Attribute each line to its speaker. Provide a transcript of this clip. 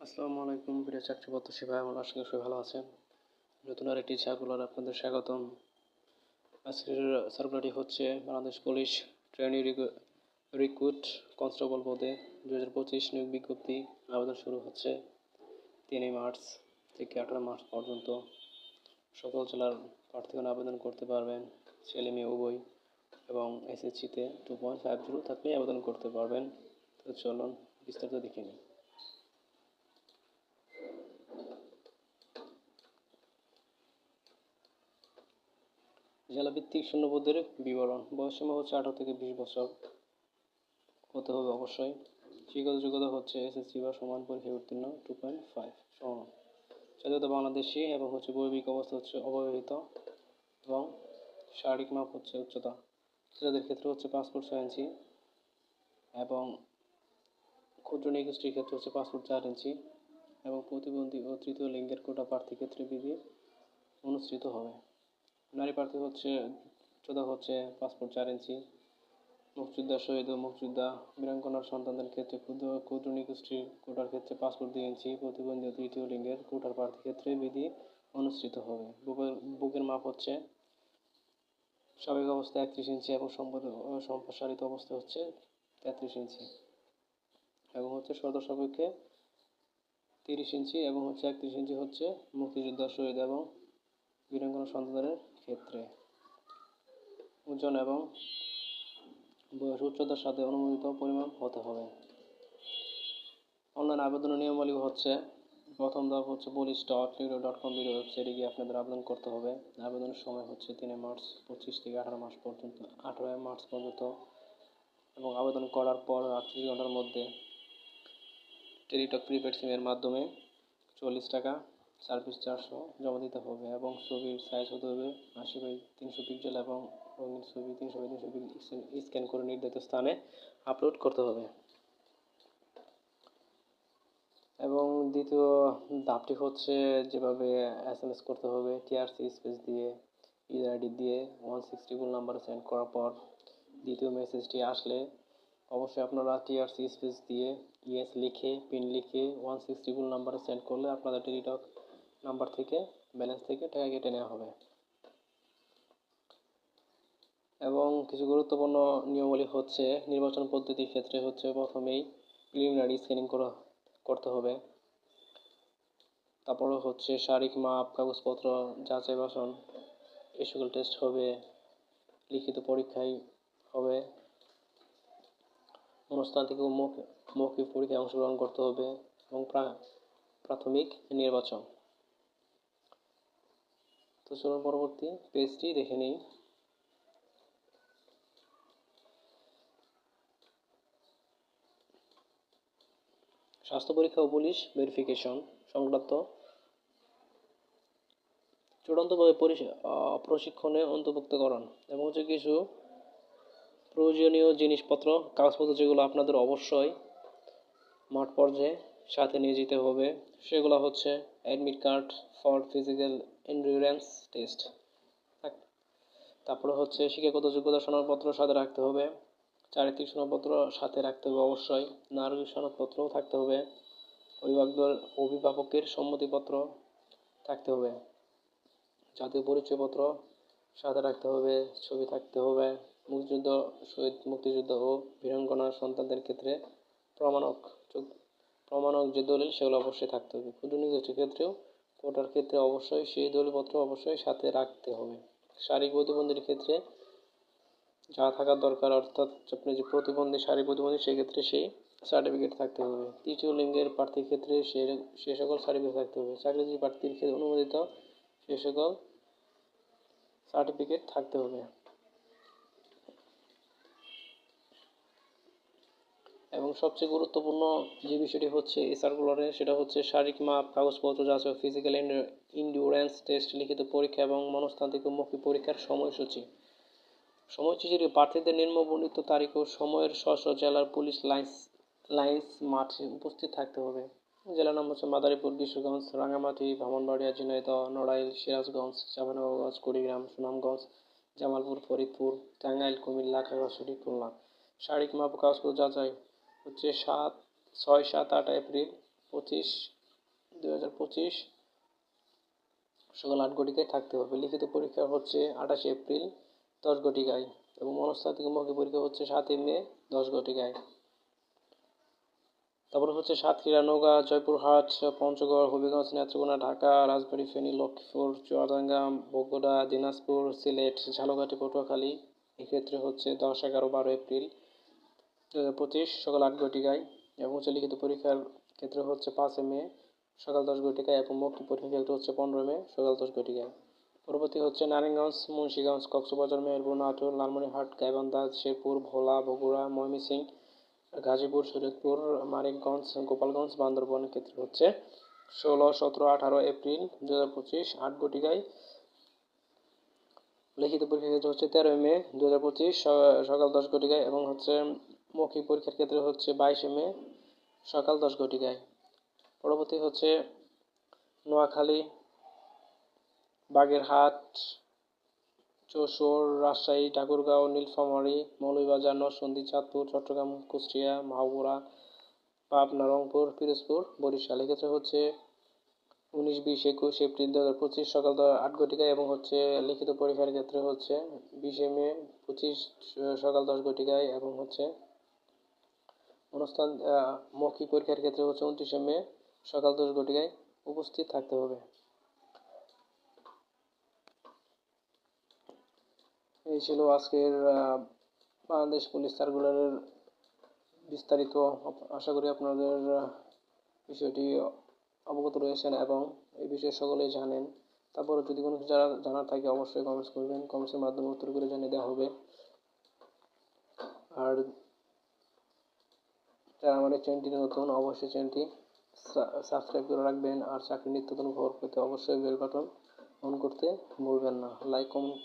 Speaker 1: আসসালামু আলাইকুম প্রিয় চাকরি প্রত্যাশী ভাই, আমার আশা করি সবাই ভালো আছেন। নতুন আরেকটি সার্কুলার আপনাদের স্বাগতম। আজকের সার্কুলারটি হচ্ছে Bangladesh police trainee recruit constable পদে 2025 নিয়োগ বিজ্ঞপ্তি। আবেদন শুরু হচ্ছে 3 মার্চ থেকে 18 মার্চ পর্যন্ত। সকল জেলার প্রার্থীগণ আবেদন করতে পারবেন, ছেলে মেয়ে উভয়, এবং এসএসসিতে 2.50 থাকলে আবেদন করতে পারবেন। তো চলুন বিস্তারিত দেখে নিই। জেলাভিত্তিক শূন্যপদের বিবরণ। বয়সসীমা হচ্ছে 18 থেকে 20 বছর হতে হবে অবশ্যই। শিক্ষাগত যোগ্যতা হচ্ছে এসএসসি বা সমান পরীক্ষায় উত্তীর্ণ 2.5 সমান। জাতীয়তা বাংলাদেশি এবং হচ্ছে বৈবাহিক অবস্থা হচ্ছে অবিবাহিত এবং শারীরিক মাপ হচ্ছে উচ্চতা। ছেলেদের ক্ষেত্রে হচ্ছে পাসপোর্ট 6 ইঞ্চি এবং ক্ষুদ্র নিগোষ্ঠীর ক্ষেত্রে হচ্ছে পাসপোর্ট 4 ইঞ্চি এবং প্রতিবন্ধী ও তৃতীয় লিঙ্গের কোটা প্রার্থী ক্ষেত্রে বিধি অনুসৃত হবে। নারী প্রার্থী হচ্ছে উচ্চতা হচ্ছে পাসপোর্ট 4 ইঞ্চি। মুক্তিযোদ্ধা, শহীদ ও মুক্তিযোদ্ধা বীরাঙ্গনার সন্তানদের ক্ষেত্রে ক্ষুদ্র নিগোষ্ঠীর কোটার ক্ষেত্রে পাসপোর্ট 2 ইঞ্চি। প্রতিবন্ধী ও তৃতীয় লিঙ্গের কোটার প্রার্থী ক্ষেত্রে বিধি অনুসৃত হবে। বুকের মাপ হচ্ছে স্বাভাবিক অবস্থায় 31 ইঞ্চি এবং সম্প্রসারিত অবস্থা হচ্ছে 33 ইঞ্চি এবং হচ্ছে শর্ত সাপেক্ষে 30 ইঞ্চি এবং হচ্ছে 31 ইঞ্চি হচ্ছে মুক্তিযোদ্ধা, শহীদ এবং বীরাঙ্গনার সন্তানদের ক্ষেত্রে। ওজন এবং বয়স উচ্চতার সাথে অনুমোদিত পরিমাপ হতে হবে। অনলাইন আবেদনের নিয়মাবলী হচ্ছে, প্রথম ধাপ হচ্ছে police.lido.com ওয়েবসাইটে গিয়ে আপনাদের আবেদন করতে হবে। আবেদনের সময় হচ্ছে 3 মার্চ 25 থেকে 18 মার্চ পর্যন্ত এবং আবেদন করার পর 38 ঘন্টার মধ্যে টেলিটক প্রিপেড সিমের মাধ্যমে 40 টাকা সার্ভিস চার্জ জমা দিতে হবে এবং ছবির সাইজ হতে হবে 80x300 পিক্সেল এবং রঙিন ছবি 300x300 পিক্সেল স্ক্যান করে নির্ধারিত স্থানে আপলোড করতে হবে। এবং দ্বিতীয় ধাপটি হচ্ছে যেভাবে SMS করতে হবে টিআরসি স্পেস দিয়ে ইউজার আইডি দিয়ে 160 নাম্বারে সেন্ড করার পর দ্বিতীয় মেসেজটি আসলে অবশ্যই আপনারা টিআরসি স্পেস দিয়ে ইয়েস লিখে পিন লিখে 160 নাম্বারে সেন্ড করলে আপনাদের টেলিটক নাম্বার থেকে ব্যালেন্স থেকে টাকা কেটে নেওয়া হবে। এবং কিছু গুরুত্বপূর্ণ নিয়মাবলী হচ্ছে, নির্বাচন পদ্ধতির ক্ষেত্রে হচ্ছে প্রথমেই প্রিলিমিনারি স্ক্যানিং করতে হবে। তারপরে হচ্ছে শারীরিক মাপ, কাগজপত্র যাচাই বাছন, এই সকল টেস্ট হবে। লিখিত পরীক্ষায় হবে। মনস্তাত্ত্বিক ও মৌখিক পরীক্ষায় অংশগ্রহণ করতে হবে এবং প্রাথমিক নির্বাচন। তো চলুন পরবর্তী পেজটি দেখে নিই। স্বাস্থ্য পরীক্ষা ও পুলিশ ভেরিফিকেশন সংক্রান্ত চূড়ান্তভাবে প্রশিক্ষণে অন্তর্ভুক্তকরণ এবং হচ্ছে কিছু প্রয়োজনীয় জিনিসপত্র কাগজপত্র যেগুলো আপনাদের অবশ্যই মাঠ পর্যায়ে সাথে নিয়ে যেতে হবে, সেগুলো হচ্ছে admit card for physical endurance test, তারপরে হচ্ছে শিক্ষাগত যোগ্যতা সনদপত্র সাথে রাখতে হবে, চারিত্রিক সনদপত্র সাথে রাখতে হবে অবশ্যই, নাগরিক সনদপত্রও থাকতে হবে, অভিভাবকের সম্মতিপত্র থাকতে হবে, জাতীয় পরিচয়পত্র সাথে রাখতে হবে, ছবি থাকতে হবে, মুক্তিযুদ্ধ, শহীদ মুক্তিযুদ্ধ ও বীরাঙ্গনার সন্তানদের ক্ষেত্রে প্রমাণক যে দলিল সেগুলো অবশ্যই থাকতে হবে। ক্ষুদ্র নিগোষ্ঠীর ক্ষেত্রেও কোটার ক্ষেত্রে অবশ্যই সেই দলিলপত্র অবশ্যই সাথে রাখতে হবে। শারীরিক প্রতিবন্ধীর ক্ষেত্রে যা থাকার দরকার, অর্থাৎ আপনি যে প্রতিবন্ধী শারীরিক প্রতিবন্ধী সেক্ষেত্রে সেই সার্টিফিকেট থাকতে হবে। তৃতীয় লিঙ্গের প্রার্থীর ক্ষেত্রে সে সকল সার্টিফিকেট থাকতে হবে। চাকরিজীবী প্রার্থীর ক্ষেত্রে অনুমোদিত সে সকল সার্টিফিকেট থাকতে হবে। এবং সবচেয়ে গুরুত্বপূর্ণ যে বিষয়টি হচ্ছে এই সার্কুলারে, সেটা হচ্ছে শারীরিক মাপ, কাগজপত্র যাচাই, ফিজিক্যাল এন্ডুরেন্স টেস্ট, লিখিত পরীক্ষা এবং মনস্তাত্ত্বিক ও মৌখিক পরীক্ষার সময়সূচি। প্রার্থীদের নিম্নবর্ণিত তারিখ ও সময়ের স্ব জেলার পুলিশ লাইন্স মাঠে উপস্থিত থাকতে হবে। জেলার নাম হচ্ছে মাদারীপুর, কিশোরগঞ্জ, রাঙামাটি, ব্রাহ্মণবাড়িয়া, ঝিনাইদহ, নড়াইল, সিরাজগঞ্জ, চাঁপাইনবাবগঞ্জ, কুড়িগ্রাম, সুনামগঞ্জ, জামালপুর, ফরিদপুর, টাঙ্গাইল, কুমিল্লা, খাগড়াছড়ি, খুলনা। শারীরিক মাপ ও কাগজপত্র যাচাই হচ্ছে 6, 7, 8 এপ্রিল 2025 সকাল 8 ঘটিকায় থাকতে হবে। লিখিত পরীক্ষা হচ্ছে 28 এপ্রিল 10 ঘটিকায় এবং মনস্তাত্ত্বিক মৌখিক পরীক্ষা হচ্ছে 7 মে 10 ঘটিকায়। তারপর হচ্ছে সাতক্ষীরা, নওগাঁ, জয়পুরহাট, পঞ্চগড়, হবিগঞ্জ, নেত্রকোনা, ঢাকা, রাজবাড়ী, ফেনী, লক্ষ্মীপুর, চুয়াডাঙ্গা, বগুড়া, দিনাজপুর, সিলেট, ঝালকাঠি, পটুয়াখালী এক্ষেত্রে হচ্ছে 10, 11, 12 এপ্রিল 2025 সকাল 8 ঘটিকায় এবং লিখিত পরীক্ষার ক্ষেত্রে হচ্ছে 5 মে সকাল 10 ঘটিকায় এবং মৌখিক পরীক্ষার ক্ষেত্রে হচ্ছে 15 মে সকাল 10 ঘটিকায়। পরবর্তী হচ্ছে নারায়ণগঞ্জ, মুন্সিগঞ্জ, কক্সবাজার, মেহেরপুর, নাটোর, লালমনিরহাট, গাইবান্ধা, শেরপুর, ভোলা, বগুড়া, ময়মনসিংহ, গাজীপুর, শরীয়তপুর, মানিকগঞ্জ, গোপালগঞ্জ, বান্দরবানের ক্ষেত্রে হচ্ছে 16, 17, 18 এপ্রিল 2025 8 ঘটিকায়। লিখিত পরীক্ষার ক্ষেত্রে হচ্ছে 13 মে 2025 সকাল 10 ঘটিকায় এবং হচ্ছে মৌখিক পরীক্ষার ক্ষেত্রে হচ্ছে 22 মে সকাল 10 ঘটিকায়। পরবর্তী হচ্ছে নোয়াখালী, বাগেরহাট, যশোর, রাজশাহী, ঠাকুরগাঁও, নীলফামারী, মৌলভীবাজার, নরসিংদী, চাঁদপুর, চট্টগ্রাম, কুষ্টিয়া, মাগুরা, পাবনা, রংপুর, পিরোজপুর, বরিশাল এক্ষেত্রে হচ্ছে 19, 20, 21 এপ্রিল 2025 সকাল 8 ঘটিকায় এবং হচ্ছে লিখিত পরীক্ষার ক্ষেত্রে হচ্ছে 20 মে 25 সকাল 10 ঘটিকায় এবং হচ্ছে অনুষ্ঠান মৌখিক পরীক্ষার ক্ষেত্রে হচ্ছে 29 মে সকাল 10 ঘটিকায় উপস্থিত থাকতে হবে। এই ছিল আজকের বাংলাদেশ পুলিশ সার্কুলারের বিস্তারিত। আশা করি আপনাদের বিষয়টি অবগত রয়েছেন এবং এই বিষয়ে সকলেই জানেন। তারপরে যদি কোনো কিছু জানার থাকে অবশ্যই কমেন্টস করবেন, কমেন্টসের মাধ্যমে উত্তর করে জানিয়ে দেওয়া হবে। আর যারা আমাদের চ্যানেলটি নতুন অবশ্যই চ্যানেলটি সাবস্ক্রাইব করে রাখবেন আর চাকরির নিত্য নতুন খবর পেতে অবশ্যই বেল বাটন অন করতে ভুলবেন না। Like, comment